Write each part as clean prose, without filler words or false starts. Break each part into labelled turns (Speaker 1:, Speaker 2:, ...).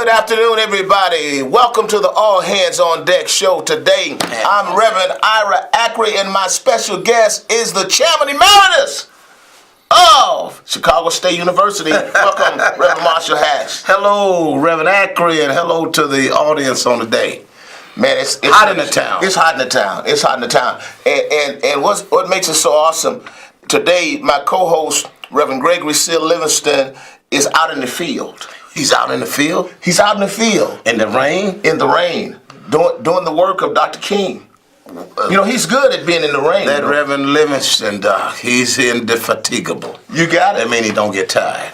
Speaker 1: Good afternoon, everybody. Welcome to the All Hands on Deck show. Today, I'm Reverend Ira Ackery, and my special guest is the Chairman Emeritus of Chicago State University. Welcome, Reverend Marshal Hatch.
Speaker 2: Hello, Reverend Ackery, and hello to the audience on the day.
Speaker 1: Man, it's
Speaker 2: hot in the town.
Speaker 1: It's hot in the town. It's hot in the town. And what makes it so awesome, today, my co-host, Reverend Gregory C. Livingston, is out in the field.
Speaker 2: He's out in the field?
Speaker 1: He's out in the field.
Speaker 2: In the rain?
Speaker 1: In the rain. Doing the work of Dr. King. You know, he's good at being in the rain.
Speaker 2: That Reverend Livingston, he's indefatigable.
Speaker 1: You got it?
Speaker 2: That means he don't get tired.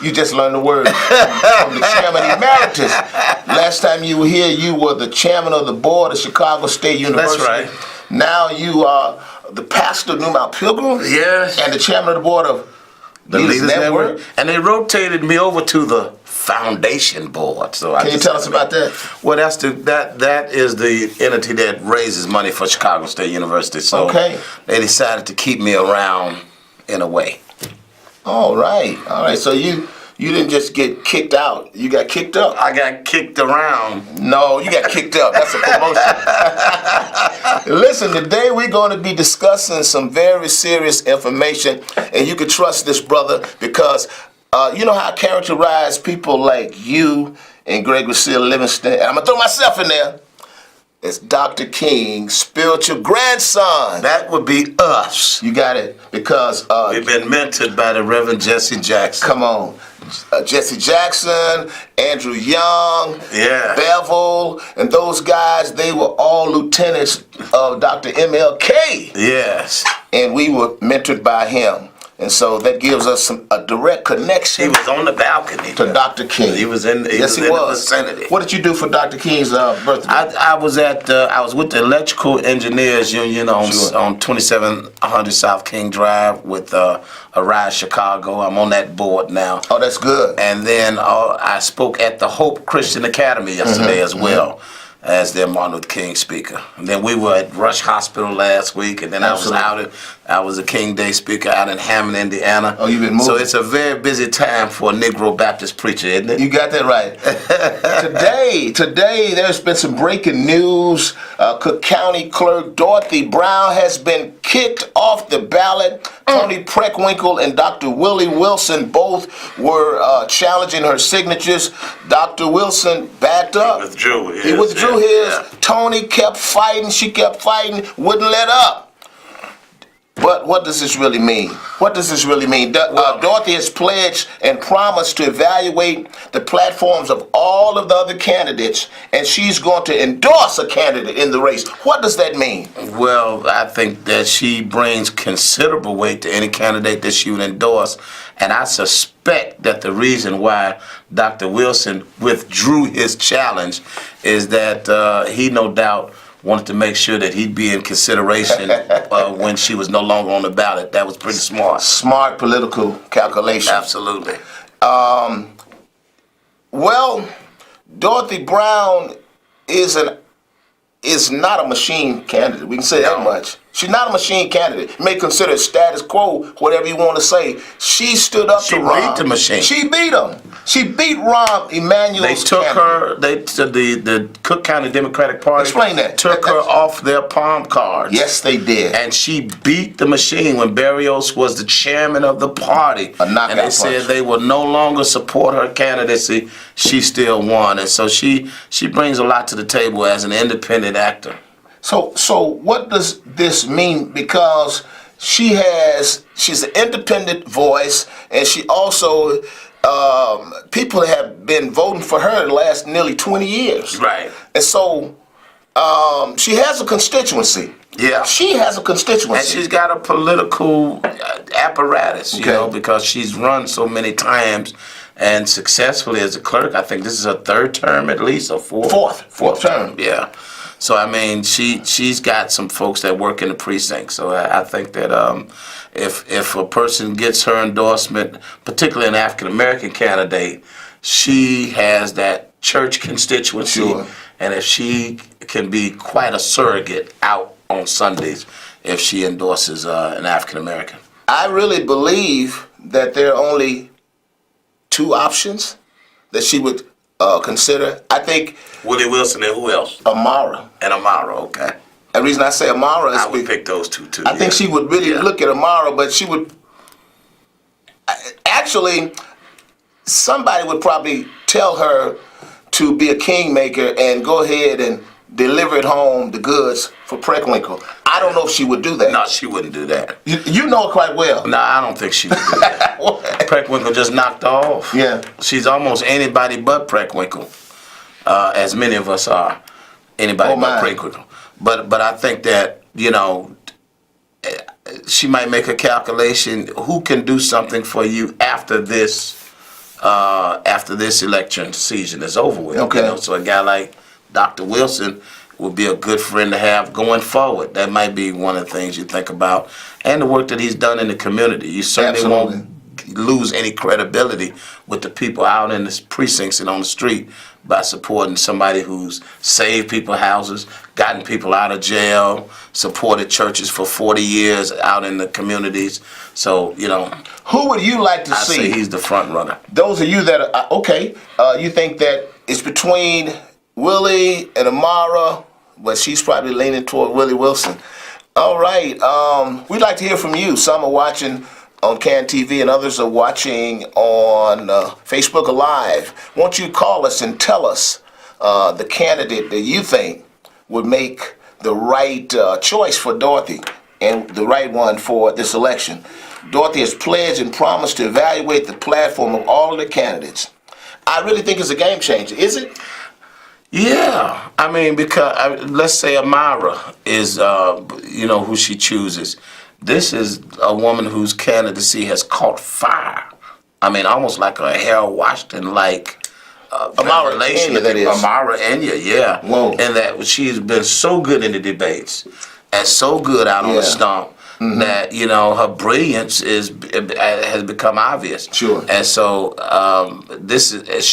Speaker 1: You just learned the word from the Chairman Emeritus. Last time you were here, you were the Chairman of the Board of Chicago State University.
Speaker 2: That's right.
Speaker 1: Now you are the pastor of New Mount Pilgrim.
Speaker 2: Yes.
Speaker 1: And the Chairman of the Board of
Speaker 2: the Leaders Network. And they rotated me over to the Foundation Board. So
Speaker 1: Can you tell us about that?
Speaker 2: Well, that is the entity that raises money for Chicago State University. So they decided to keep me around in a way.
Speaker 1: All right. So you didn't just get kicked out. You got kicked up.
Speaker 2: I got kicked around.
Speaker 1: No, you got kicked up. That's a promotion. Listen, today we're going to be discussing some very serious information, and you can trust this brother because you know how I characterize people like you and Gregory C. Livingston, and I'm going to throw myself in there. It's Dr. King's spiritual grandson.
Speaker 2: That would be us.
Speaker 1: You got it, because
Speaker 2: we've been mentored by the Reverend Jesse Jackson.
Speaker 1: Come on. Jesse Jackson, Andrew Young, Bevel, and those guys, they were all lieutenants of Dr. MLK.
Speaker 2: Yes.
Speaker 1: And we were mentored by him. And so that gives us a direct connection.
Speaker 2: He was on the balcony
Speaker 1: to Dr. King.
Speaker 2: He was in. The vicinity.
Speaker 1: What did you do for Dr. King's birthday?
Speaker 2: I was with the Electrical Engineers Union on 2700 South King Drive with Arise Chicago. I'm on that board now.
Speaker 1: Oh, that's good.
Speaker 2: And then I spoke at the Hope Christian Academy yesterday as well. As their Martin Luther King speaker. And then we were at Rush Hospital last week, and then I was a King Day speaker out in Hammond, Indiana.
Speaker 1: Oh, you've been moving.
Speaker 2: So it's a very busy time for a Negro Baptist preacher, isn't it?
Speaker 1: You got that right. Today there's been some breaking news. Cook County Clerk Dorothy Brown has been kicked off the ballot. Tony Preckwinkle and Dr. Willie Wilson both were challenging her signatures. Dr. Wilson backed up. He withdrew his. Tony kept fighting. She kept fighting. Wouldn't let up. But what does this really mean? Dorothy has pledged and promised to evaluate the platforms of all of the other candidates, and she's going to endorse a candidate in the race. What does that mean?
Speaker 2: Well, I think that she brings considerable weight to any candidate that she would endorse, and I suspect that the reason why Dr. Wilson withdrew his challenge is that he no doubt wanted to make sure that he'd be in consideration when she was no longer on the ballot. That was pretty smart.
Speaker 1: Smart political calculation.
Speaker 2: Absolutely.
Speaker 1: Well, Dorothy Brown is not a machine candidate. We can say that much. She's not a machine candidate. You may consider it status quo, whatever you want to say. She stood up to Rahm.
Speaker 2: She beat the machine.
Speaker 1: She beat him. She beat Rahm Emanuel's
Speaker 2: They took her, the Cook County Democratic Party.
Speaker 1: Explain that.
Speaker 2: Took her off their palm cards.
Speaker 1: Yes, they did.
Speaker 2: And she beat the machine when Barrios was the chairman of the party.
Speaker 1: A knockout
Speaker 2: and they said they would no longer support her candidacy. She still won. And so she brings a lot to the table as an independent actor.
Speaker 1: So what does this mean? Because she's an independent voice, and she also people have been voting for her the last nearly 20 years.
Speaker 2: Right.
Speaker 1: And so she has a constituency.
Speaker 2: Yeah.
Speaker 1: She has a constituency.
Speaker 2: And she's got a political apparatus, you know, because she's run so many times and successfully as a clerk. I think this is her third term at least, or fourth.
Speaker 1: Fourth term.
Speaker 2: Yeah. So, I mean, she's got some folks that work in the precinct. So I think that if a person gets her endorsement, particularly an African-American candidate, she has that church constituency.
Speaker 1: Sure.
Speaker 2: And if she can be quite a surrogate out on Sundays if she endorses an African-American.
Speaker 1: I really believe that there are only two options that she would consider. I think
Speaker 2: Willie Wilson and who else?
Speaker 1: Amara.
Speaker 2: And Amara, okay.
Speaker 1: The reason I say Amara is
Speaker 2: I would pick those two too.
Speaker 1: I think she would really look at Amara, but she would actually. Somebody would probably tell her to be a kingmaker and go ahead and deliver it home the goods for Preckwinkle. I don't know if she would do that.
Speaker 2: No, she wouldn't do that.
Speaker 1: You know her quite well.
Speaker 2: No, I don't think she would do that. Preckwinkle just knocked her off.
Speaker 1: Yeah.
Speaker 2: She's almost anybody but Preckwinkle, as many of us are. Anybody but Preckwinkle. But I think that, she might make a calculation. Who can do something for you after this election season is over with?
Speaker 1: Okay.
Speaker 2: So a guy like Dr. Wilson would be a good friend to have going forward. That might be one of the things you think about. And the work that he's done in the community. You certainly won't lose any credibility with the people out in the precincts and on the street by supporting somebody who's saved people's houses, gotten people out of jail, supported churches for 40 years out in the communities. So,
Speaker 1: who would you like to
Speaker 2: I
Speaker 1: see?
Speaker 2: say he's the front runner.
Speaker 1: Those of you that are, okay, you think that it's between Willie and Amara, but she's probably leaning toward Willie Wilson. All right, we'd like to hear from you. Some are watching on CAN TV and others are watching on Facebook Live. Won't you call us and tell us the candidate that you think would make the right choice for Dorothy and the right one for this election? Dorothy has pledged and promised to evaluate the platform of all of the candidates. I really think it's a game changer. Is it?
Speaker 2: Yeah, I mean, because let's say Amara is, who she chooses. This is a woman whose candidacy has caught fire. I mean, almost like a Harold Washington-like
Speaker 1: Amara Enya, that is.
Speaker 2: Amara Enya, yeah.
Speaker 1: Whoa.
Speaker 2: And that she's been so good in the debates and so good out on the stump that, her brilliance has become obvious.
Speaker 1: Sure.
Speaker 2: And so this is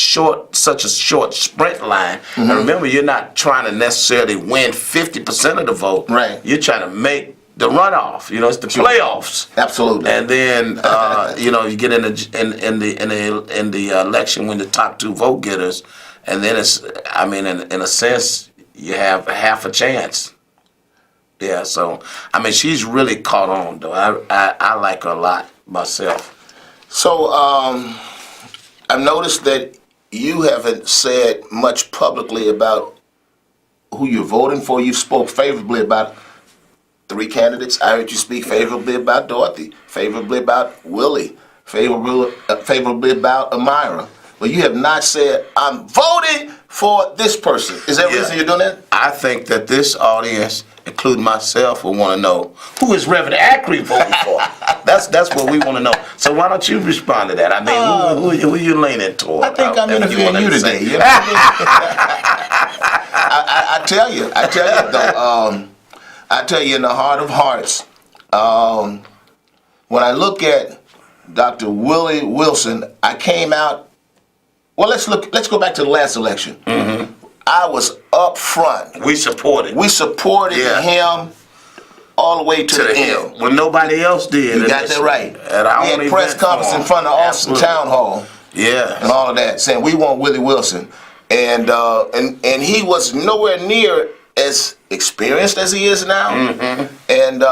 Speaker 2: such a short sprint line. And remember, you're not trying to necessarily win 50% of the vote.
Speaker 1: Right.
Speaker 2: You're trying to make the runoff, it's the playoffs.
Speaker 1: Absolutely.
Speaker 2: And then, you get in the election when the top two vote getters, and then it's, in a sense, you have half a chance. Yeah, so, she's really caught on, though. I like her a lot myself.
Speaker 1: So, I've noticed that you haven't said much publicly about who you're voting for. You spoke favorably about 3 candidates. I heard you speak favorably about Dorothy, favorably about Willie, favorably about Amira. But you have not said, I'm voting for this person. Is that the reason you're doing that?
Speaker 2: I think that this audience, including myself, will want to know, who is Reverend Ackrey voting for? That's what we want to know. So why don't you respond to that? Who are you leaning toward?
Speaker 1: I think I'm interviewing you today. I tell you though, I tell you in the heart of hearts, when I look at Dr. Willie Wilson, I came out. Well, let's go back to the last election. I was up front.
Speaker 2: We supported
Speaker 1: him all the way to the end.
Speaker 2: When nobody else did.
Speaker 1: You got that right.
Speaker 2: We
Speaker 1: had press conference in front of Austin Town Hall.
Speaker 2: Yeah.
Speaker 1: And all of that, saying we want Willie Wilson. And he was nowhere near as experienced as he is now. And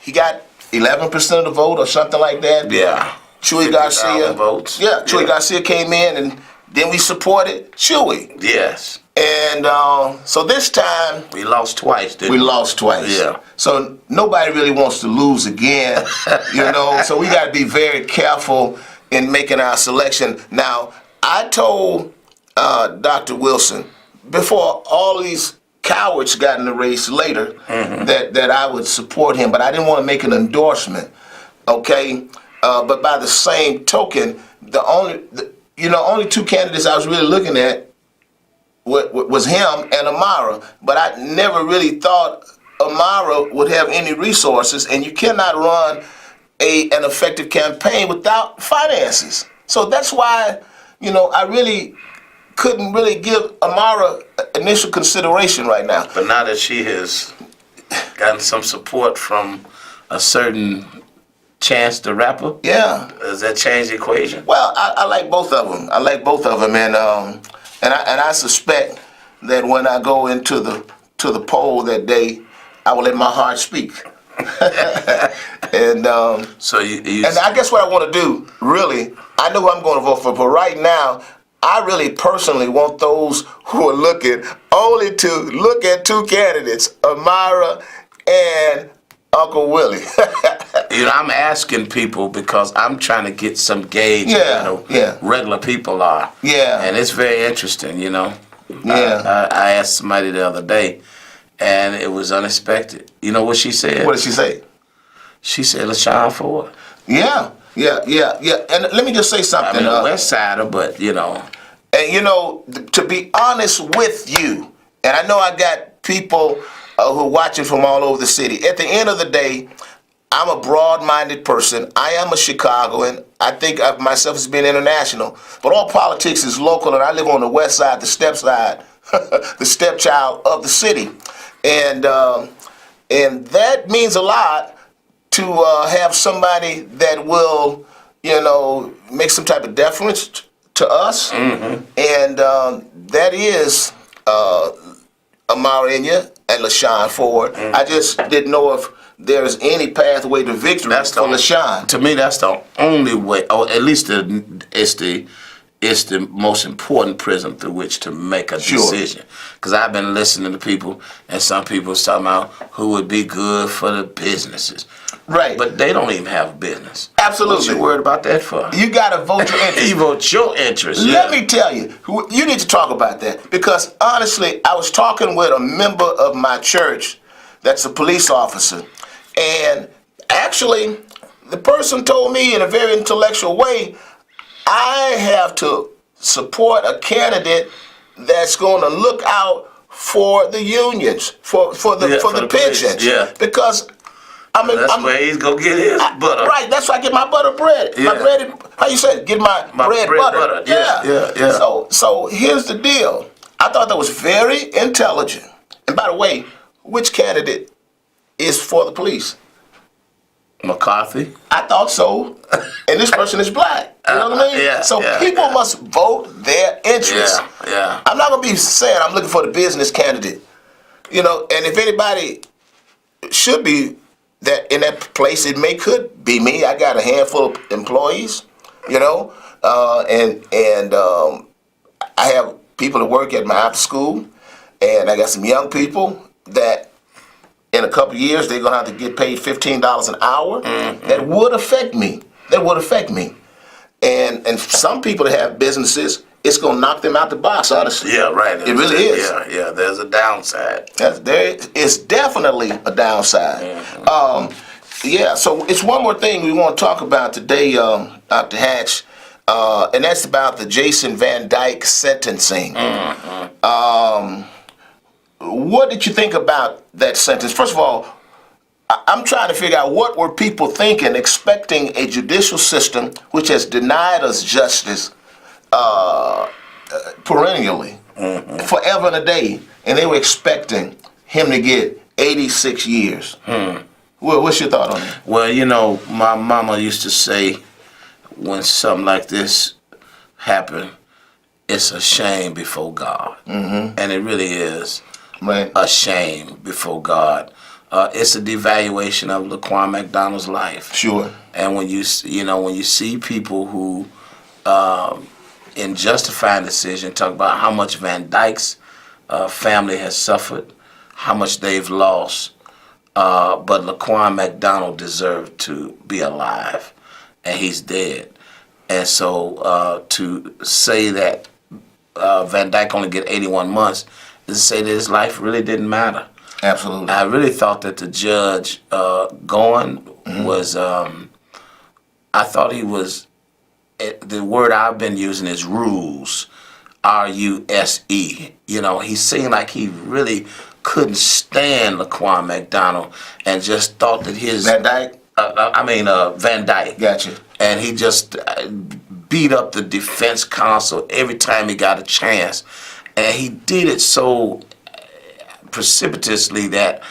Speaker 1: he got 11% of the vote or something like that.
Speaker 2: Yeah.
Speaker 1: Chuy Garcia.
Speaker 2: Votes.
Speaker 1: Yeah, Chuy Garcia came in, and then we supported Chuy.
Speaker 2: Yes.
Speaker 1: And so this time
Speaker 2: we lost twice, didn't we?
Speaker 1: We lost twice.
Speaker 2: Yeah.
Speaker 1: So nobody really wants to lose again, So we got to be very careful in making our selection. Now, I told Dr. Wilson before all these cowards got in the race later that I would support him, but I didn't want to make an endorsement. Okay. But by the same token, only 2 candidates I was really looking at was him and Amara. But I never really thought Amara would have any resources, and you cannot run an effective campaign without finances. So that's why, I really couldn't really give Amara initial consideration right now.
Speaker 2: But now that she has gotten some support from a certain Chance the Rapper?
Speaker 1: Yeah.
Speaker 2: Does that change the equation?
Speaker 1: Well, I like both of them. I like both of them, and I suspect that when I go into the poll that day, I will let my heart speak. and
Speaker 2: So you
Speaker 1: and I guess what I want to do, really, I know who I'm going to vote for, but right now, I really personally want those who are looking only to look at two candidates, Amira and Uncle Willie.
Speaker 2: I'm asking people because I'm trying to get some gauge.
Speaker 1: Yeah.
Speaker 2: Regular people are.
Speaker 1: Yeah.
Speaker 2: And it's very interesting.
Speaker 1: Yeah.
Speaker 2: I asked somebody the other day, and it was unexpected. You know what she said?
Speaker 1: What did she say?
Speaker 2: She said LaShawn Ford.
Speaker 1: Yeah. And let me just say something.
Speaker 2: I mean, a West Sider, but
Speaker 1: And to be honest with you, and I know I got people who are watching from all over the city. At the end of the day, I'm a broad-minded person. I am a Chicagoan. I think of myself as being international. But all politics is local, and I live on the west side, the step side, the stepchild of the city. And that means a lot to have somebody that will, make some type of deference to us.
Speaker 2: Mm-hmm.
Speaker 1: And that is Amarinia and LaShawn Ford.
Speaker 2: Mm-hmm.
Speaker 1: I just didn't know if there's any pathway to victory for LaShawn.
Speaker 2: To me, that's the only way, or at least it's the most important prism through which to make a decision. Because I've been listening to people, and some people talking about who would be good for the businesses.
Speaker 1: Right.
Speaker 2: But they don't even have a business.
Speaker 1: Absolutely.
Speaker 2: What you worried about that for?
Speaker 1: You got to vote your interest.
Speaker 2: You vote your interest.
Speaker 1: Let me tell you, you need to talk about that. Because honestly, I was talking with a member of my church that's a police officer. And actually, the person told me in a very intellectual way, I have to support a candidate that's going to look out for the unions, for the pensions.
Speaker 2: Yeah.
Speaker 1: Because
Speaker 2: that's where he's gonna get his butter.
Speaker 1: Right, that's where I get my butter bread.
Speaker 2: Yeah.
Speaker 1: My bread. How you say it? Get my bread butter.
Speaker 2: Yeah.
Speaker 1: So here's the deal. I thought that was very intelligent. And by the way, which candidate is for the police?
Speaker 2: McCarthy.
Speaker 1: I thought so. And this person is black. You know what I mean? People must vote their interests.
Speaker 2: Yeah.
Speaker 1: I'm not gonna be saying I'm looking for the business candidate. And if anybody should be that in that place, could be me. I got a handful of employees, and I have people that work at my after school, and I got some young people that in a couple of years they're gonna have to get paid $15 an hour.
Speaker 2: Mm-hmm.
Speaker 1: That would affect me. And some people that have businesses, it's gonna knock them out the box, honestly.
Speaker 2: Yeah, right.
Speaker 1: It really is.
Speaker 2: Yeah. There's a downside.
Speaker 1: There is definitely a downside.
Speaker 2: Mm-hmm.
Speaker 1: So it's one more thing we want to talk about today, Dr. Hatch, and that's about the Jason Van Dyke sentencing.
Speaker 2: Mm-hmm.
Speaker 1: What did you think about that sentence? First of all, I'm trying to figure out what were people thinking, expecting a judicial system which has denied us justice perennially, forever and a day, and they were expecting him to get 86 years. Well, what's your thought on that?
Speaker 2: Well, my mama used to say when something like this happened, it's a shame before God. Mm-hmm. And it really is a shame before God. It's a devaluation of Laquan McDonald's life.
Speaker 1: Sure.
Speaker 2: And when you see people who, in justifying decision, talk about how much Van Dyke's family has suffered, how much they've lost, but Laquan McDonald deserved to be alive, and he's dead. And so to say that Van Dyke only get 81 months is to say that his life really didn't matter.
Speaker 1: Absolutely.
Speaker 2: I really thought that the judge going was, I thought he was, the word I've been using is ruse, R-U-S-E. He seemed like he really couldn't stand Laquan McDonald and just thought that his...
Speaker 1: Van Dyke?
Speaker 2: Van Dyke.
Speaker 1: Gotcha.
Speaker 2: And he just beat up the defense counsel every time he got a chance. And he did it so precipitously that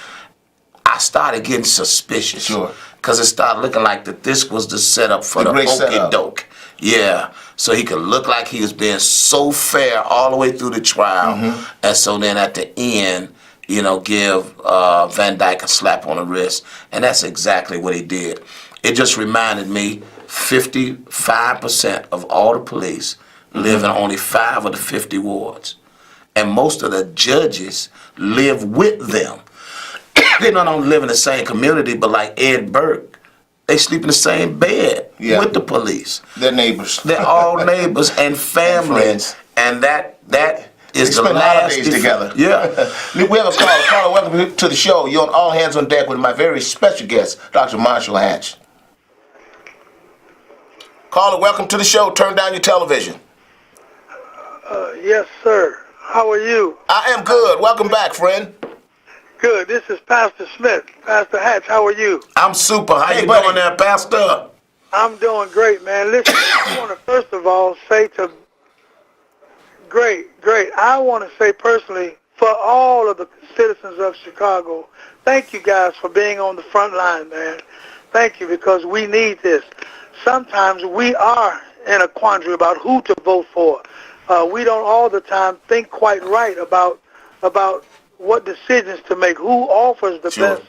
Speaker 2: I started getting suspicious.
Speaker 1: Sure.
Speaker 2: because it started looking like that this was the setup for the
Speaker 1: great
Speaker 2: okey
Speaker 1: setup.
Speaker 2: doke. Yeah, so he could look like he was being so fair all the way through the trial, and so then at the end, give Van Dyke a slap on the wrist, and that's exactly what he did. It just reminded me, 55% of all the police live in only 5 of the 50 wards, and most of the judges live with them. They not only live in the same community, but like Ed Burke, they sleep in the same bed with the police.
Speaker 1: They're neighbors.
Speaker 2: They're all neighbors and family, and that is the last
Speaker 1: holidays together.
Speaker 2: Yeah.
Speaker 1: We have a caller. Caller, welcome to the show. You're on All Hands on Deck with my very special guest, Dr. Marshal Hatch. Caller, welcome to the show. Turn down your television.
Speaker 3: Yes, sir. How are you?
Speaker 1: I am good. Welcome back, friend.
Speaker 3: Good. This is Pastor Smith. Pastor Hatch, how are you?
Speaker 2: I'm super. How you
Speaker 1: buddy.
Speaker 2: doing there, Pastor?
Speaker 3: I'm doing great, man. Listen, I want to first of all say great. I want to say personally, for all of the citizens of Chicago, thank you guys for being on the front line, man. Thank you, because we need this. Sometimes we are in a quandary about who to vote for. We don't all the time think quite right about what decisions to make, who offers the best,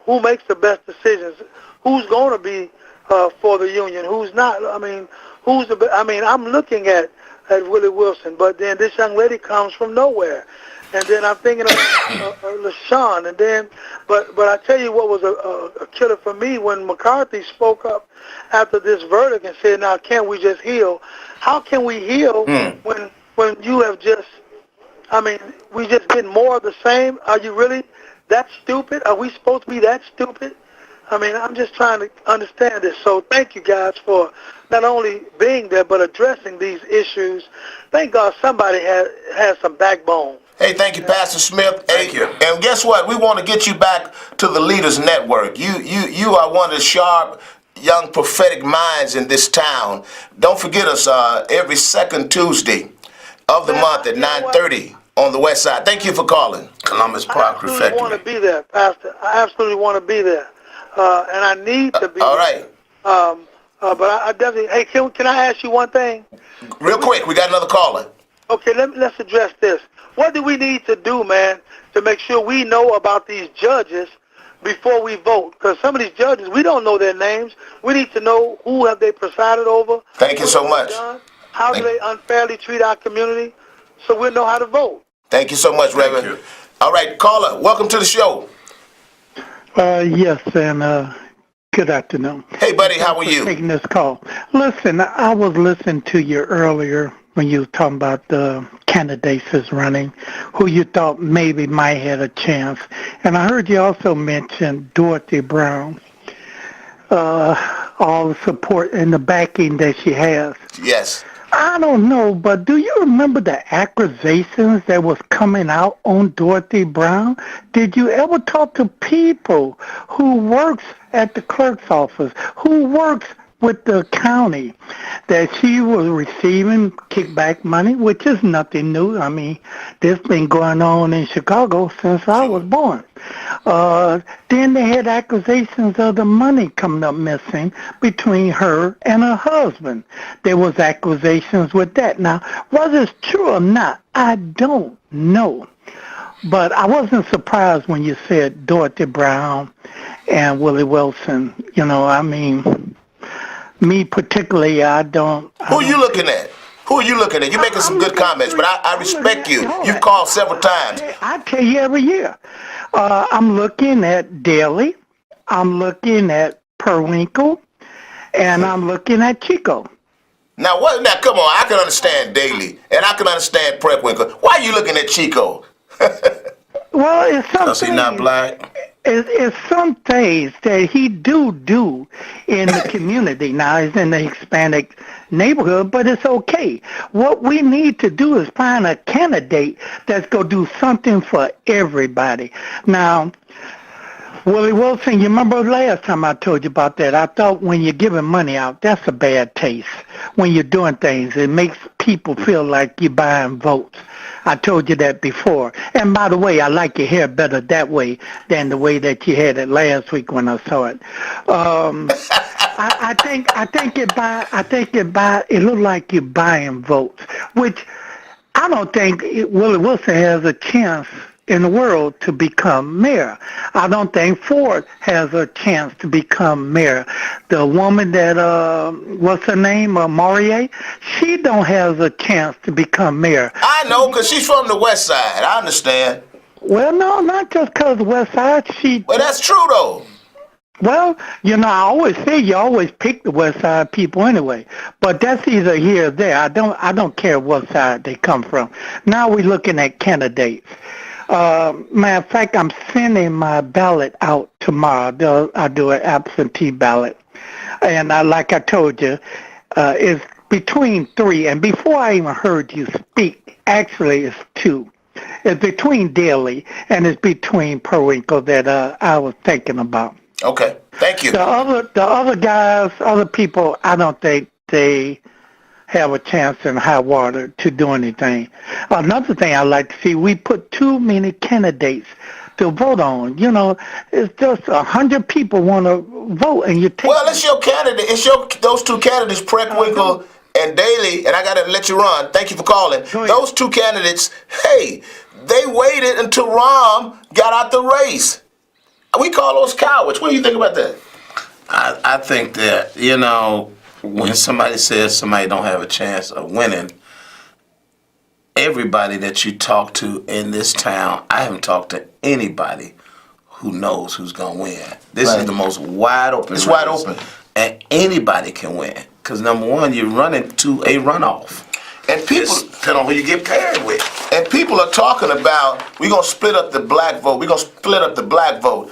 Speaker 3: who makes the best decisions, who's going to be for the union, who's not. I mean, I'm looking at Willie Wilson, but then this young lady comes from nowhere, and then I'm thinking of LaShawn, and then, but I tell you what was a killer for me when McCarthy spoke up after this verdict and said, "Now, can't we just heal?" How can we heal when you have just? I mean, we just get more of the same. Are you really that stupid? Are we supposed to be that stupid? I mean, I'm just trying to understand this. So thank you guys for not only being there, but addressing these issues. Thank God somebody has some backbone.
Speaker 1: Hey, thank you, Pastor Smith.
Speaker 2: Thank you.
Speaker 1: And guess what? We want to get you back to the Leaders Network. You are one of the sharp young prophetic minds in this town. Don't forget us every second Tuesday of the month at 9:30 on the west side. Thank you for calling.
Speaker 2: Columbus Park Refectory.
Speaker 3: I absolutely want to be there, Pastor. I absolutely want to be there. And I need to be
Speaker 1: all
Speaker 3: there.
Speaker 1: right.
Speaker 3: But I definitely, hey, can I ask you one thing?
Speaker 1: Real quick, we got another caller.
Speaker 3: Okay, let's address this. What do we need to do, man, to make sure we know about these judges before we vote? Because some of these judges, we don't know their names. We need to know who have they presided over.
Speaker 1: Thank you so much.
Speaker 3: How do they unfairly treat our community, so we'll know how to vote.
Speaker 1: Thank you so much, Reverend.
Speaker 2: you.
Speaker 1: All right, caller, welcome to the show.
Speaker 4: Yes, and good afternoon.
Speaker 1: Hey, buddy, how are
Speaker 4: For
Speaker 1: you?
Speaker 4: taking this call. Listen, I was listening to you earlier when you were talking about the candidates that's running, who you thought maybe might have a chance. And I heard you also mention Dorothy Brown, all the support and the backing that she has.
Speaker 1: Yes.
Speaker 4: I don't know, but do you remember the accusations that was coming out on Dorothy Brown? Did you ever talk to people who works at the clerk's office, who works with the county, that she was receiving kickback money, which is nothing new. I mean, this been going on in Chicago since I was born. Then they had accusations of the money coming up missing between her and her husband. There was accusations with that. Now, whether it's true or not, I don't know. But I wasn't surprised when you said Dorothy Brown and Willie Wilson. You know, I mean, me particularly, I don't.
Speaker 1: Who are you looking at? Who are you looking at? You're making some good comments, but I respect you. You've called several times.
Speaker 4: I tell you every year. I'm looking at Daly, I'm looking at Perwinkle, and I'm looking at Chico.
Speaker 1: Now, what? Now, come on. I can understand Daly, and I can understand Preckwinkle. Why are you looking at Chico?
Speaker 4: Well, it's something.
Speaker 2: Because he's not black?
Speaker 4: It's some things that he do in the community. Now, he's in the Hispanic neighborhood, but it's okay. What we need to do is find a candidate that's going to do something for everybody. Now, Willie Wilson, you remember last time I told you about that? I thought when you're giving money out, that's a bad taste. when you're doing things. It makes people feel like you're buying votes. I told you that before. And by the way, I like your hair better that way than the way that you had it last week when I saw it. I think it looked like you're buying votes, which I don't think Willie Wilson has a chance in the world to become mayor. I don't think Ford has a chance to become mayor. The woman that, what's her name, Maurier, she don't have a chance to become mayor.
Speaker 1: I know, because she's from the West Side. I understand.
Speaker 4: Well, no, not just because of the West Side.
Speaker 1: Well, that's true, though.
Speaker 4: Well, you know, I always say you always pick the West Side people anyway, but that's either here or there. I don't care what side they come from. Now we're looking at candidates. Matter of fact, I'm sending my ballot out tomorrow. I'll do an absentee ballot, and like I told you, it's between 3. And before I even heard you speak, actually, it's 2. It's between Daly and it's between Periwinkle that I was thinking about.
Speaker 1: Okay, thank you.
Speaker 4: The other guys, other people, I don't think they have a chance in high water to do anything. Another thing I like to see, we put too many candidates to vote on. You know, it's just 100 people want to vote, and you take.
Speaker 1: Well, it's your candidate. It's those 2 candidates, Preckwinkle and Daly, and I got to let you run. Thank you for calling. Those 2 candidates, hey, they waited until Rahm got out the race. We call those cowards. What do you think about that?
Speaker 2: I think that, you know, when somebody says somebody don't have a chance of winning, everybody that you talk to in this town, I haven't talked to anybody who knows who's going to win. This is the most wide open
Speaker 1: It's
Speaker 2: race,
Speaker 1: wide open.
Speaker 2: And anybody can win. Because, number one, you're running to a runoff.
Speaker 1: And people,
Speaker 2: depending on who you get paired with.
Speaker 1: and people are talking about, we're going to split up the black vote. We're going to split up the black vote.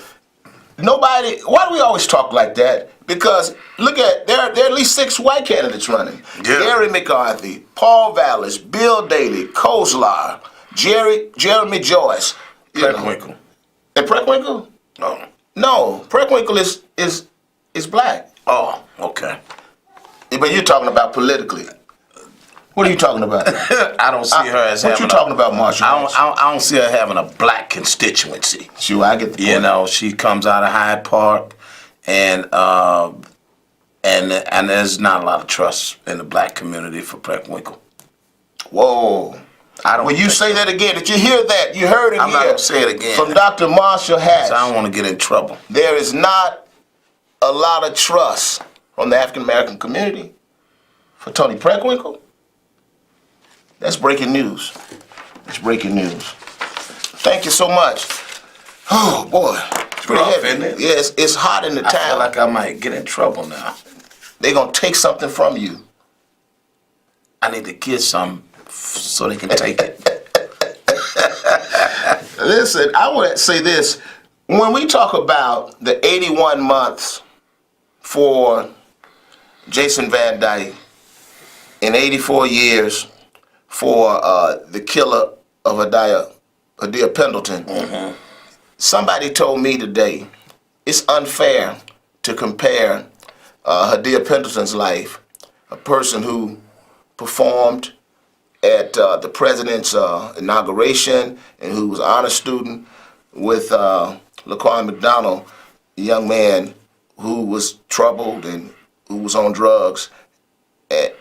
Speaker 1: Nobody, why do we always talk like that? Because look at, there are at least 6 white candidates running.
Speaker 2: Yeah.
Speaker 1: Gary McCarthy, Paul Vallis, Bill Daley, Kozlar, Jeremy Joyce.
Speaker 2: Preckwinkle.
Speaker 1: And Preckwinkle? No, Preckwinkle is black.
Speaker 2: Oh, okay.
Speaker 1: But you're talking about politically. What are you talking about?
Speaker 2: I don't see her as
Speaker 1: what
Speaker 2: having
Speaker 1: you talking about, Marshal?
Speaker 2: I don't see her having a black constituency.
Speaker 1: Sure, I get the point.
Speaker 2: You know, she comes out of Hyde Park, and there's not a lot of trust in the black community for Preckwinkle.
Speaker 1: Whoa.
Speaker 2: I don't.
Speaker 1: When you say that again, did you hear that? You heard it
Speaker 2: I'm
Speaker 1: here.
Speaker 2: not gonna say it again.
Speaker 1: From Dr. Marshal Hatch.
Speaker 2: I don't want to get in trouble.
Speaker 1: There is not a lot of trust from the African American community for Tony Preckwinkle. That's breaking news. It's breaking news. Thank you so much. Oh boy, it's pretty
Speaker 2: Rough,
Speaker 1: heavy.
Speaker 2: isn't it?
Speaker 1: Yeah, it's hot in the
Speaker 2: I
Speaker 1: town.
Speaker 2: feel like I might get in trouble now.
Speaker 1: They're gonna take something from you.
Speaker 2: I need to get some so they can take it.
Speaker 1: Listen, I want to say this. When we talk about the 81 months for Jason Van Dyke and 84 years for the killer of Adia Pendleton, somebody told me today it's unfair to compare Adia Pendleton's life, a person who performed at the president's inauguration and who was an honor student, with Laquan McDonald, a young man who was troubled and who was on drugs.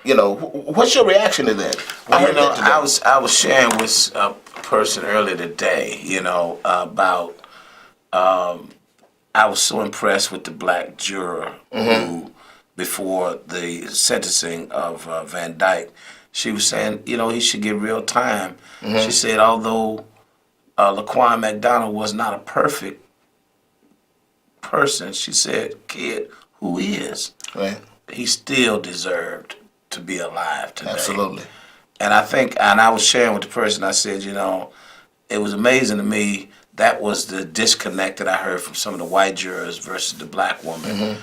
Speaker 1: You know, what's your reaction to that?
Speaker 2: Well, you know, I was sharing with a person earlier today, you know, about I was so impressed with the black juror who, before the sentencing of Van Dyke, she was saying, you know, he should get real time. She said, although Laquan McDonald was not a perfect person, she said, kid, who he is,
Speaker 1: Right.
Speaker 2: he still deserved to be alive today.
Speaker 1: Absolutely.
Speaker 2: And I think, and I was sharing with the person, I said, you know, it was amazing to me, that was the disconnect that I heard from some of the white jurors versus the black woman.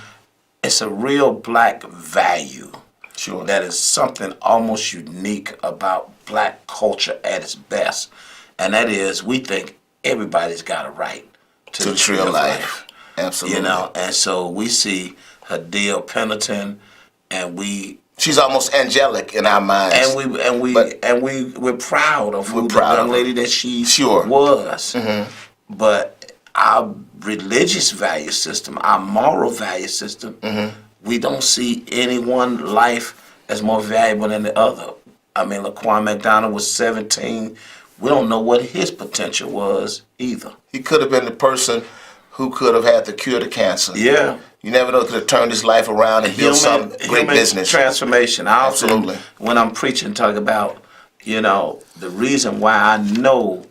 Speaker 2: It's a real black value.
Speaker 1: Sure.
Speaker 2: That is something almost unique about black culture at its best. And that is, we think everybody's got a right to the tree of life.
Speaker 1: Absolutely.
Speaker 2: You know, and so we see Adia Pendleton, and we
Speaker 1: She's almost angelic in our minds.
Speaker 2: We're proud of who the young lady that she was. But our religious value system, our moral value system, we don't see any one life as more valuable than the other. I mean, Laquan McDonald was 17. We don't know what his potential was either.
Speaker 1: He could have been the person who could have had the cure to cancer.
Speaker 2: Yeah.
Speaker 1: You never know, could have turned his life around and built some great business.
Speaker 2: Transformation. I often,
Speaker 1: Absolutely.
Speaker 2: when I'm preaching, talk about, the reason why I know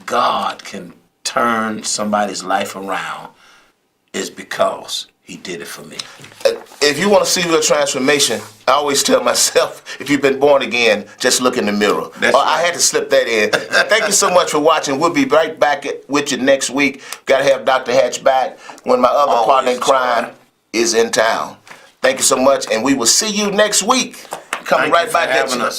Speaker 2: God can turn somebody's life around is because he did it for me.
Speaker 1: If you want to see real transformation, I always tell myself, if you've been born again, just look in the mirror. I had to slip that in. Thank you so much for watching. We'll be right back with you next week. Got to have Dr. Hatch back when my other partner in crime is in town. Thank you so much, and we will see you next week. Coming right back at you.